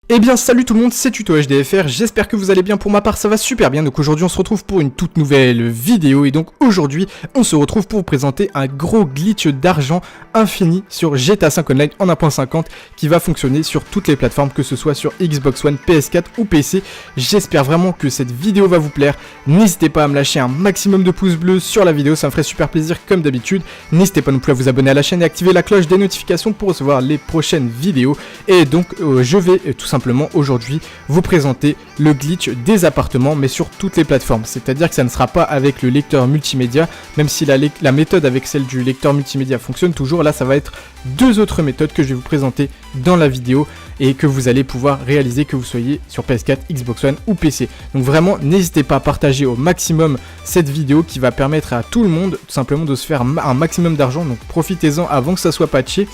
Eh bien salut tout le monde, c'est Tuto HDFR, j'espère que vous allez bien. Pour ma part ça va super bien. Donc aujourd'hui on se retrouve pour une toute nouvelle vidéo. Et donc aujourd'hui on se retrouve pour vous présenter un gros glitch d'argent infini sur GTA 5 Online en 1.50 qui va fonctionner sur toutes les plateformes, que ce soit sur Xbox One, PS4 ou PC. J'espère vraiment que cette vidéo va vous plaire. N'hésitez pas à me lâcher un maximum de pouces bleus sur la vidéo, ça me ferait super plaisir comme d'habitude. N'hésitez pas non plus à vous abonner à la chaîne et activer la cloche des notifications pour recevoir les prochaines vidéos. Et donc je vais tout simplement aujourd'hui vous présenter le glitch des appartements, mais sur toutes les plateformes. C'est-à-dire que ça ne sera pas avec le lecteur multimédia, même si la méthode avec celle du lecteur multimédia fonctionne toujours. Là ça va être deux autres méthodes que je vais vous présenter dans la vidéo et que vous allez pouvoir réaliser, que vous soyez sur PS4, Xbox One ou PC. Donc vraiment n'hésitez pas à partager au maximum cette vidéo qui va permettre à tout le monde tout simplement de se faire un maximum d'argent. Donc profitez-en avant que ça soit patché.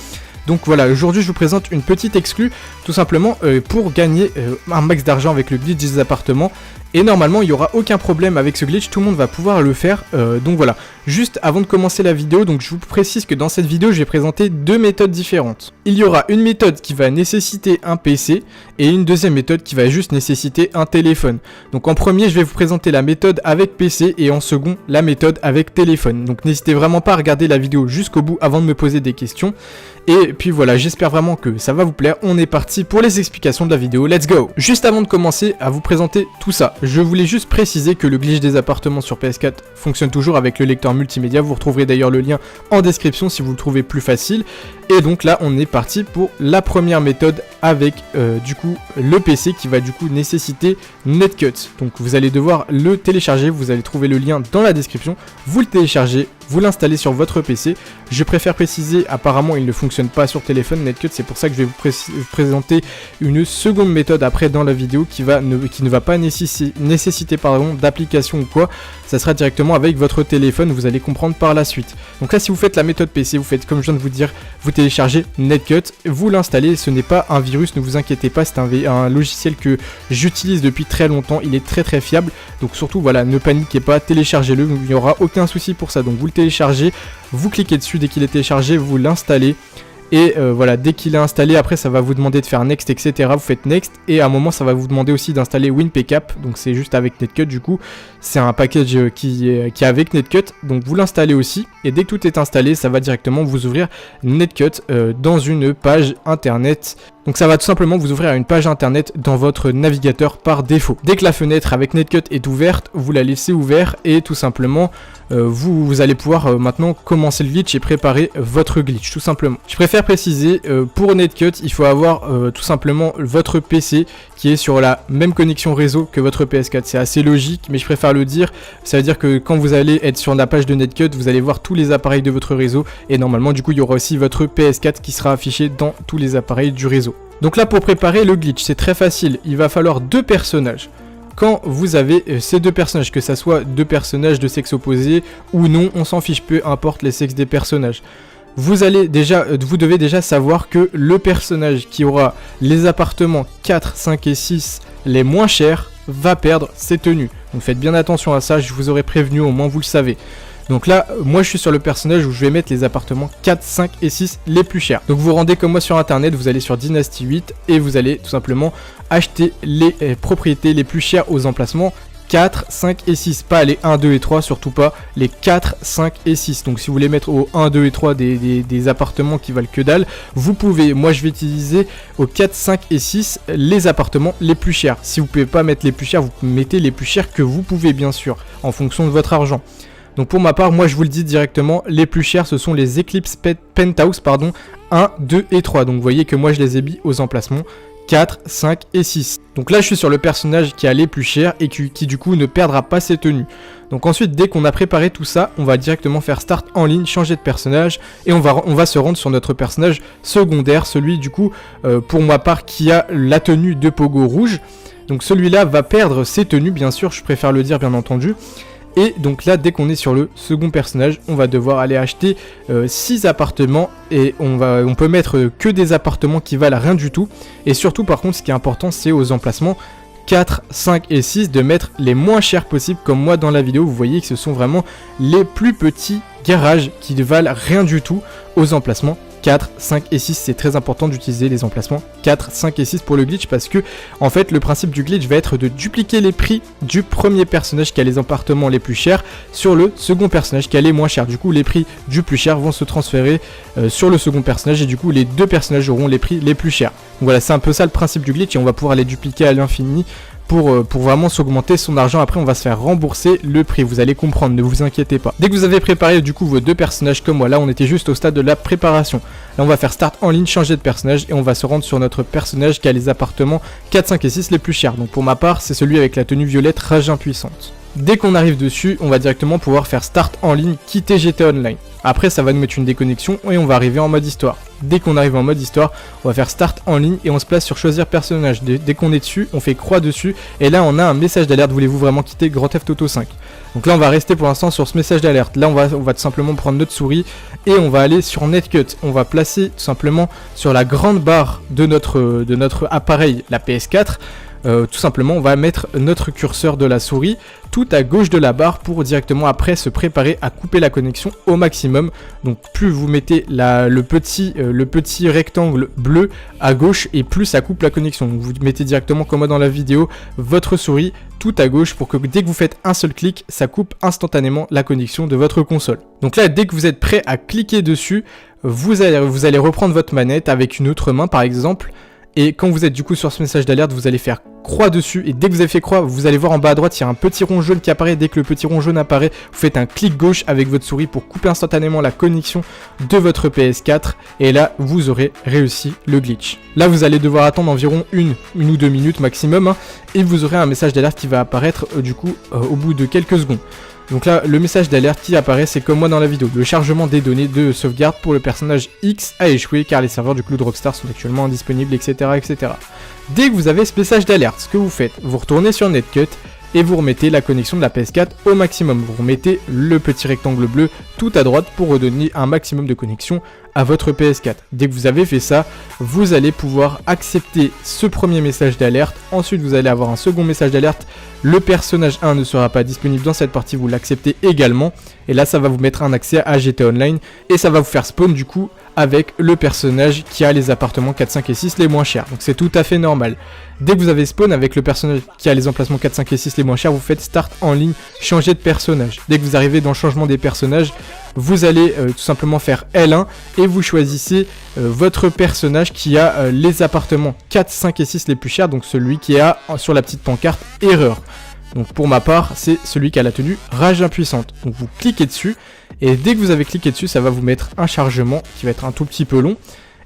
Donc voilà, aujourd'hui je vous présente une petite exclue, tout simplement pour gagner un max d'argent avec le glitch des appartements. Et normalement il n'y aura aucun problème avec ce glitch, tout le monde va pouvoir le faire. Donc voilà, juste avant de commencer la vidéo, donc je vous précise que dans cette vidéo je vais présenter deux méthodes différentes. Il y aura une méthode qui va nécessiter un PC et une deuxième méthode qui va juste nécessiter un téléphone. Donc en premier je vais vous présenter la méthode avec PC et en second la méthode avec téléphone. Donc n'hésitez vraiment pas à regarder la vidéo jusqu'au bout avant de me poser des questions. Et puis voilà, j'espère vraiment que ça va vous plaire. On est parti pour les explications de la vidéo, let's go! Juste avant de commencer à vous présenter tout ça, je voulais juste préciser que le glitch des appartements sur PS4 fonctionne toujours avec le lecteur multimédia. Vous retrouverez d'ailleurs le lien en description si vous le trouvez plus facile. Et donc là on est parti pour la première méthode avec du coup le PC qui va du coup nécessiter Netcut. Donc vous allez devoir le télécharger, vous allez trouver le lien dans la description, vous le téléchargez, vous l'installez sur votre PC. Je préfère préciser, apparemment il ne fonctionne pas sur téléphone Netcut, c'est pour ça que je vais vous présenter une seconde méthode après dans la vidéo qui ne va pas nécessiter d'application ou quoi. Ça sera directement avec votre téléphone, vous allez comprendre par la suite. Donc là si vous faites la méthode PC, vous faites comme je viens de vous dire, vous téléchargez Netcut, vous l'installez, ce n'est pas un virus, ne vous inquiétez pas, c'est un logiciel que j'utilise depuis très longtemps, il est très fiable. Donc surtout voilà, ne paniquez pas, téléchargez-le, il n'y aura aucun souci pour ça. Donc vous le téléchargez, vous cliquez dessus, dès qu'il est téléchargé, vous l'installez. Et voilà, dès qu'il est installé, après ça va vous demander de faire next, etc. Vous faites next et à un moment ça va vous demander aussi d'installer WinPCAP. Donc c'est juste avec Netcut du coup. C'est un package qui est avec Netcut. Donc vous l'installez aussi. Et dès que tout est installé, ça va directement vous ouvrir Netcut dans une page internet. Donc ça va tout simplement vous ouvrir une page internet dans votre navigateur par défaut. Dès que la fenêtre avec Netcut est ouverte, vous la laissez ouverte et tout simplement vous allez pouvoir maintenant commencer le glitch et préparer votre glitch tout simplement. Je préfère préciser, pour Netcut il faut avoir tout simplement votre PC qui est sur la même connexion réseau que votre PS4. C'est assez logique mais je préfère le dire, ça veut dire que quand vous allez être sur la page de Netcut, vous allez voir tous les appareils de votre réseau et normalement du coup il y aura aussi votre PS4 qui sera affiché dans tous les appareils du réseau. Donc là pour préparer le glitch c'est très facile, il va falloir deux personnages. Quand vous avez ces deux personnages, que ça soit deux personnages de sexe opposé ou non, on s'en fiche, peu importe les sexes des personnages. Vous devez déjà savoir que le personnage qui aura les appartements 4, 5 et 6 les moins chers va perdre ses tenues. Donc faites bien attention à ça, je vous aurais prévenu, au moins vous le savez. Donc là, moi je suis sur le personnage où je vais mettre les appartements 4, 5 et 6 les plus chers. Donc vous rendez comme moi sur internet, vous allez sur Dynasty 8 et vous allez tout simplement acheter les propriétés les plus chères aux emplacements 4, 5 et 6. Pas les 1, 2 et 3, surtout pas les 4, 5 et 6. Donc si vous voulez mettre au 1, 2 et 3 des appartements qui valent que dalle, vous pouvez. Moi je vais utiliser au 4, 5 et 6 les appartements les plus chers. Si vous pouvez pas mettre les plus chers, vous mettez les plus chers que vous pouvez bien sûr, en fonction de votre argent. Donc pour ma part, moi je vous le dis directement, les plus chers ce sont les Eclipse Penthouse 1, 2 et 3. Donc vous voyez que moi je les ai mis aux emplacements 4, 5 et 6. Donc là je suis sur le personnage qui a les plus chers et qui du coup ne perdra pas ses tenues. Donc ensuite dès qu'on a préparé tout ça, on va directement faire start en ligne, changer de personnage et on va se rendre sur notre personnage secondaire, celui du coup pour ma part qui a la tenue de pogo rouge. Donc celui-là va perdre ses tenues bien sûr, je préfère le dire bien entendu. Et donc là dès qu'on est sur le second personnage, on va devoir aller acheter 6 appartements et on peut mettre que des appartements qui valent rien du tout. Et surtout par contre ce qui est important c'est aux emplacements 4, 5 et 6 de mettre les moins chers possibles comme moi dans la vidéo. Vous voyez que ce sont vraiment les plus petits garages qui ne valent rien du tout aux emplacements 4, 5 et 6. C'est très important d'utiliser les emplacements 4, 5 et 6 pour le glitch parce que en fait le principe du glitch va être de dupliquer les prix du premier personnage qui a les appartements les plus chers sur le second personnage qui a les moins chers. Du coup les prix du plus cher vont se transférer sur le second personnage et du coup les deux personnages auront les prix les plus chers. Donc voilà, c'est un peu ça le principe du glitch et on va pouvoir les dupliquer à l'infini pour vraiment s'augmenter son argent. Après on va se faire rembourser le prix, vous allez comprendre, ne vous inquiétez pas. Dès que vous avez préparé du coup vos deux personnages comme moi, là on était juste au stade de la préparation. Là on va faire start en ligne, changer de personnage et on va se rendre sur notre personnage qui a les appartements 4, 5 et 6 les plus chers. Donc pour ma part c'est celui avec la tenue violette rage impuissante. Dès qu'on arrive dessus, on va directement pouvoir faire start en ligne, quitter GTA Online. Après ça va nous mettre une déconnexion et on va arriver en mode histoire. Dès qu'on arrive en mode histoire, on va faire start en ligne et on se place sur choisir personnage. Dès qu'on est dessus, on fait croix dessus et là on a un message d'alerte, voulez-vous vraiment quitter Grand Theft Auto 5? Donc là on va rester pour l'instant sur ce message d'alerte. Là on va tout simplement prendre notre souris et on va aller sur Netcut. On va placer tout simplement sur la grande barre de notre appareil, la PS4. Tout simplement on va mettre notre curseur de la souris tout à gauche de la barre pour directement après se préparer à couper la connexion au maximum. Donc plus vous mettez le petit rectangle bleu à gauche et plus ça coupe la connexion. Donc vous mettez directement comme moi dans la vidéo votre souris tout à gauche pour que dès que vous faites un seul clic ça coupe instantanément la connexion de votre console. Donc là dès que vous êtes prêt à cliquer dessus, vous allez reprendre votre manette avec une autre main par exemple. Et quand vous êtes du coup sur ce message d'alerte, vous allez faire croix dessus. Et dès que vous avez fait croix, vous allez voir en bas à droite, il y a un petit rond jaune qui apparaît. Dès que le petit rond jaune apparaît, vous faites un clic gauche avec votre souris pour couper instantanément la connexion de votre PS4. Et là, vous aurez réussi le glitch. Là, vous allez devoir attendre environ une ou 2 minutes maximum. Hein, et vous aurez un message d'alerte qui va apparaître du coup au bout de quelques secondes. Donc là, le message d'alerte qui apparaît, c'est comme moi dans la vidéo. Le chargement des données de sauvegarde pour le personnage X a échoué car les serveurs du Cloud Rockstar sont actuellement indisponibles, etc., etc. Dès que vous avez ce message d'alerte, ce que vous faites, vous retournez sur Netcut et vous remettez la connexion de la PS4 au maximum. Vous remettez le petit rectangle bleu tout à droite pour redonner un maximum de connexion à votre PS4. Dès que vous avez fait ça, vous allez pouvoir accepter ce premier message d'alerte. Ensuite, vous allez avoir un second message d'alerte. Le personnage 1 ne sera pas disponible dans cette partie, vous l'acceptez également. Et là, ça va vous mettre un accès à GTA Online et ça va vous faire spawn du coup avec le personnage qui a les appartements 4, 5 et 6 les moins chers. Donc c'est tout à fait normal. Dès que vous avez spawn avec le personnage qui a les emplacements 4, 5 et 6 les moins chers, vous faites start en ligne, changer de personnage. Dès que vous arrivez dans le changement des personnages, vous allez tout simplement faire L1 et vous choisissez votre personnage qui a les appartements 4, 5 et 6 les plus chers, donc celui qui a sur la petite pancarte erreur. Donc pour ma part, c'est celui qui a la tenue rage impuissante. Donc vous cliquez dessus et dès que vous avez cliqué dessus, ça va vous mettre un chargement qui va être un tout petit peu long.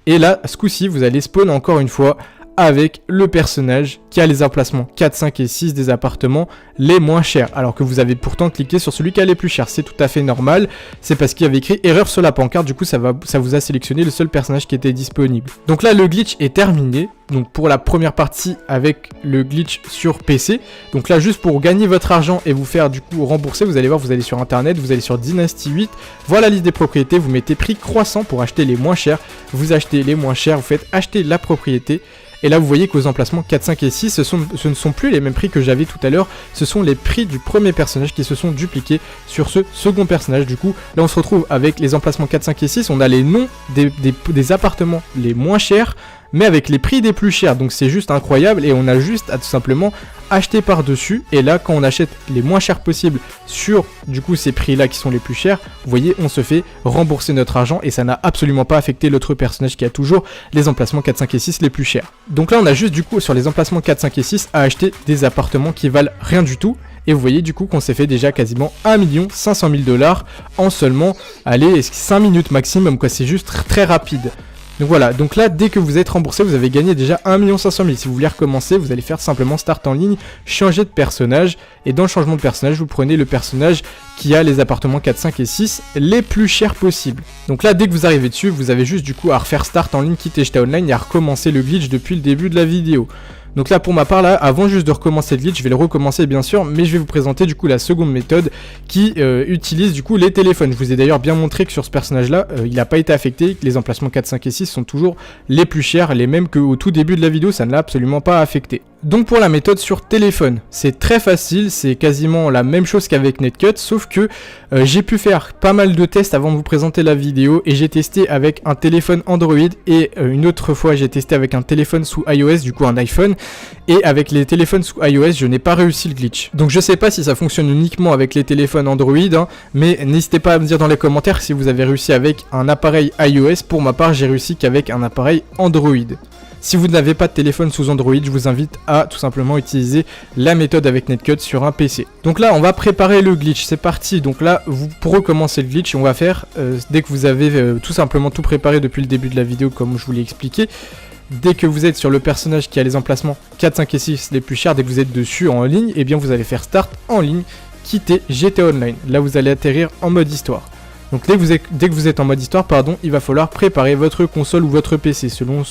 Et là, ce coup-ci, vous allez spawn encore une fois avec le personnage qui a les emplacements 4, 5 et 6 des appartements les moins chers. Alors que vous avez pourtant cliqué sur celui qui a les plus chers. C'est tout à fait normal. C'est parce qu'il y avait écrit erreur sur la pancarte. Du coup, ça vous a sélectionné le seul personnage qui était disponible. Donc là, le glitch est terminé. Donc pour la première partie avec le glitch sur PC. Donc là, juste pour gagner votre argent et vous faire du coup rembourser, vous allez voir, vous allez sur internet, vous allez sur Dynasty 8. Voilà la liste des propriétés. Vous mettez prix croissant pour acheter les moins chers. Vous achetez les moins chers, vous faites acheter la propriété. Et là vous voyez qu'aux emplacements 4, 5 et 6, ce ne sont plus les mêmes prix que j'avais tout à l'heure. Ce sont les prix du premier personnage qui se sont dupliqués sur ce second personnage. Du coup là on se retrouve avec les emplacements 4, 5 et 6. On a les noms des appartements les moins chers, mais avec les prix des plus chers. Donc c'est juste incroyable et on a juste à tout simplement acheter par dessus. Et là quand on achète les moins chers possibles sur du coup ces prix là qui sont les plus chers, vous voyez on se fait rembourser notre argent et ça n'a absolument pas affecté l'autre personnage qui a toujours les emplacements 4, 5 et 6 les plus chers. Donc là on a juste du coup sur les emplacements 4, 5 et 6 à acheter des appartements qui valent rien du tout. Et vous voyez du coup qu'on s'est fait déjà quasiment 1 500 000 $ en seulement, allez, 5 minutes maximum quoi, c'est juste très rapide. Donc voilà, donc là dès que vous êtes remboursé, vous avez gagné déjà 1 500 000. Si vous voulez recommencer, vous allez faire simplement start en ligne, changer de personnage, et dans le changement de personnage, vous prenez le personnage qui a les appartements 4, 5 et 6 les plus chers possibles. Donc là dès que vous arrivez dessus, vous avez juste du coup à refaire start en ligne, quitter GTA Online et à recommencer le glitch depuis le début de la vidéo. Donc là pour ma part là, avant juste de recommencer le glitch, je vais le recommencer bien sûr, mais je vais vous présenter du coup la seconde méthode qui utilise du coup les téléphones. Je vous ai d'ailleurs bien montré que sur ce personnage là, il n'a pas été affecté, que les emplacements 4, 5 et 6 sont toujours les plus chers, les mêmes qu'au tout début de la vidéo, ça ne l'a absolument pas affecté. Donc pour la méthode sur téléphone, c'est très facile, c'est quasiment la même chose qu'avec Netcut, sauf que j'ai pu faire pas mal de tests avant de vous présenter la vidéo et j'ai testé avec un téléphone Android et une autre fois j'ai testé avec un téléphone sous iOS, du coup un iPhone, et avec les téléphones sous iOS je n'ai pas réussi le glitch. Donc je sais pas si ça fonctionne uniquement avec les téléphones Android, hein, mais n'hésitez pas à me dire dans les commentaires si vous avez réussi avec un appareil iOS. Pour ma part j'ai réussi qu'avec un appareil Android. Si vous n'avez pas de téléphone sous Android, je vous invite à tout simplement utiliser la méthode avec Netcut sur un PC. Donc là, on va préparer le glitch, c'est parti. Donc là, pour recommencer le glitch, on va faire, dès que vous avez tout simplement tout préparé depuis le début de la vidéo, comme je vous l'ai expliqué, dès que vous êtes sur le personnage qui a les emplacements 4, 5 et 6 les plus chers, dès que vous êtes dessus en ligne, eh bien vous allez faire Start en ligne, quitter GTA Online. Là, vous allez atterrir en mode histoire. Donc dès que vous êtes en mode histoire, il va falloir préparer votre console ou votre PC selon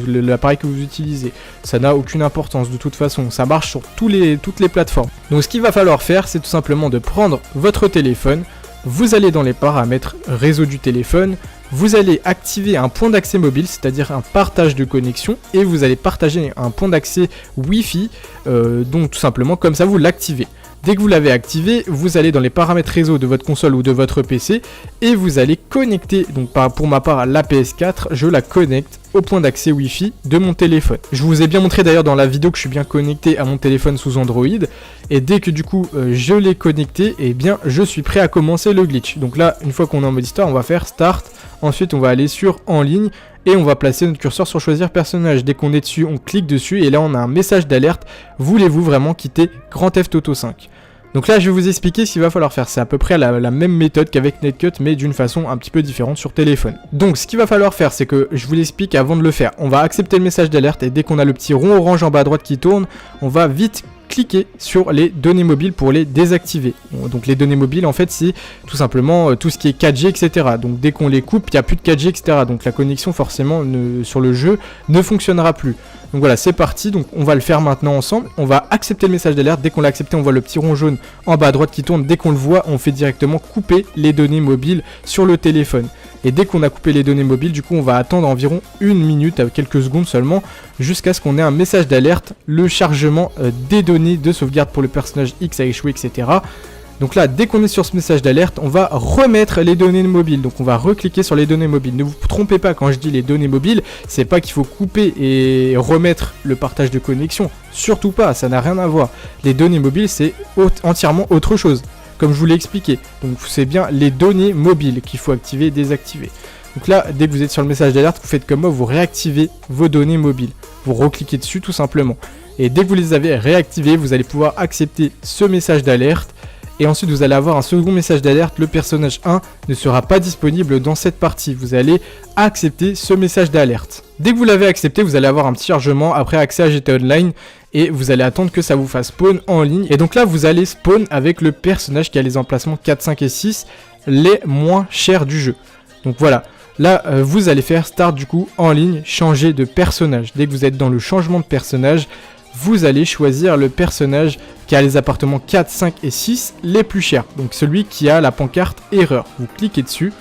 l'appareil que vous utilisez. Ça n'a aucune importance de toute façon, ça marche sur toutes les plateformes. Donc ce qu'il va falloir faire, c'est tout simplement de prendre votre téléphone, vous allez dans les paramètres réseau du téléphone, vous allez activer un point d'accès mobile, c'est-à-dire un partage de connexion, et vous allez partager un point d'accès Wi-Fi, donc tout simplement comme ça vous l'activez. Dès que vous l'avez activé, vous allez dans les paramètres réseau de votre console ou de votre PC et vous allez connecter, donc pour ma part la PS4, je la connecte au point d'accès Wi-Fi de mon téléphone. Je vous ai bien montré d'ailleurs dans la vidéo que je suis bien connecté à mon téléphone sous Android et dès que du coup je l'ai connecté, eh bien je suis prêt à commencer le glitch. Donc là, une fois qu'on est en mode histoire, on va faire Start, ensuite on va aller sur En ligne et on va placer notre curseur sur choisir personnage. Dès qu'on est dessus, on clique dessus et là on a un message d'alerte. Voulez-vous vraiment quitter Grand Theft Auto 5 ? Donc là je vais vous expliquer ce qu'il va falloir faire. C'est à peu près la même méthode qu'avec Netcut mais d'une façon un petit peu différente sur téléphone. Donc ce qu'il va falloir faire, c'est que je vous l'explique avant de le faire. On va accepter le message d'alerte et dès qu'on a le petit rond orange en bas à droite qui tourne, on va vite cliquer sur les données mobiles pour les désactiver. Bon, donc les données mobiles en fait c'est tout simplement tout ce qui est 4G etc. Donc dès qu'on les coupe il n'y a plus de 4G etc. Donc la connexion forcément sur le jeu ne fonctionnera plus. Donc voilà, c'est parti, donc on va le faire maintenant ensemble. On va accepter le message d'alerte, dès qu'on l'a accepté on voit le petit rond jaune en bas à droite qui tourne. Dès qu'on le voit on fait directement couper les données mobiles sur le téléphone. Et dès qu'on a coupé les données mobiles, du coup on va attendre environ 1 minute, avec quelques secondes seulement, jusqu'à ce qu'on ait un message d'alerte, le chargement des données de sauvegarde pour le personnage X a échoué, etc. Donc là, dès qu'on est sur ce message d'alerte, on va remettre les données mobiles. Donc on va recliquer sur les données mobiles. Ne vous trompez pas, quand je dis les données mobiles, c'est pas qu'il faut couper et remettre le partage de connexion. Surtout pas, ça n'a rien à voir. Les données mobiles, c'est entièrement autre chose, comme je vous l'ai expliqué. Donc c'est bien les données mobiles qu'il faut activer et désactiver. Donc là, dès que vous êtes sur le message d'alerte, vous faites comme moi, vous réactivez vos données mobiles. Vous recliquez dessus tout simplement. Et dès que vous les avez réactivées, vous allez pouvoir accepter ce message d'alerte. Et ensuite vous allez avoir un second message d'alerte, le personnage 1 ne sera pas disponible dans cette partie. Vous allez accepter ce message d'alerte. Dès que vous l'avez accepté, vous allez avoir un petit chargement, après accès à GTA Online, et vous allez attendre que ça vous fasse spawn en ligne. Et donc là vous allez spawn avec le personnage qui a les emplacements 4, 5 et 6, les moins chers du jeu. Donc voilà. Là, vous allez faire Start du coup en ligne, changer de personnage. Dès que vous êtes dans le changement de personnage, vous allez choisir le personnage qui a les appartements 4, 5 et 6 les plus chers. Donc celui qui a la pancarte erreur. Vous cliquez dessus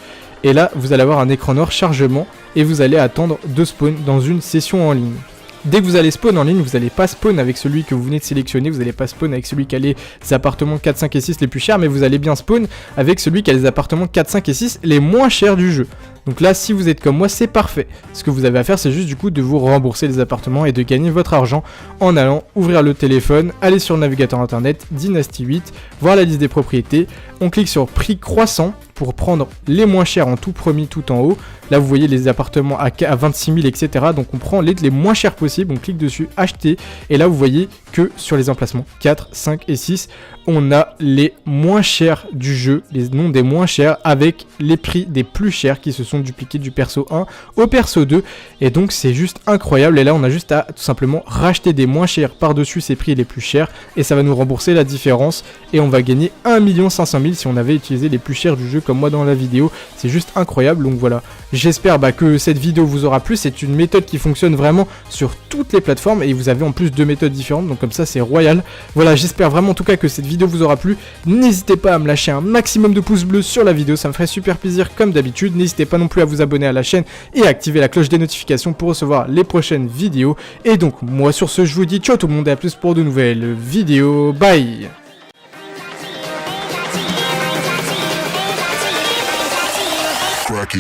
et là vous allez avoir un écran noir chargement et vous allez attendre de spawn dans une session en ligne. Dès que vous allez spawn en ligne, vous n'allez pas spawn avec celui que vous venez de sélectionner, vous n'allez pas spawn avec celui qui a les appartements 4, 5 et 6 les plus chers, mais vous allez bien spawn avec celui qui a les appartements 4, 5 et 6 les moins chers du jeu. Donc là, si vous êtes comme moi, c'est parfait. Ce que vous avez à faire, c'est juste du coup de vous rembourser les appartements et de gagner votre argent en allant ouvrir le téléphone, aller sur le navigateur internet, Dynasty 8, voir la liste des propriétés. On clique sur prix croissant pour prendre les moins chers en tout premier, tout en haut. Là, vous voyez les appartements à 26 000, etc. Donc on prend les moins chers possibles, on clique dessus, acheter. Et là, vous voyez que sur les emplacements 4, 5 et 6, on a les moins chers du jeu, les noms des moins chers avec les prix des plus chers qui se sont dupliqués du perso 1 au perso 2. Et donc c'est juste incroyable. Et là on a juste à tout simplement racheter des moins chers par-dessus ces prix les plus chers. Et ça va nous rembourser la différence. Et on va gagner 1 500 000 si on avait utilisé les plus chers du jeu comme moi dans la vidéo. C'est juste incroyable. Donc voilà. J'espère que cette vidéo vous aura plu. C'est une méthode qui fonctionne vraiment sur toutes les plateformes. Et vous avez en plus 2 méthodes différentes. Donc comme ça c'est royal. Voilà, j'espère vraiment en tout cas que cette vidéo vous aura plu. N'hésitez pas à me lâcher un maximum de pouces bleus sur la vidéo. Ça me ferait super plaisir comme d'habitude. N'hésitez pas non non plus à vous abonner à la chaîne et à activer la cloche des notifications pour recevoir les prochaines vidéos. Et donc moi sur ce, je vous dis ciao tout le monde et à plus pour de nouvelles vidéos. Bye. Cracky.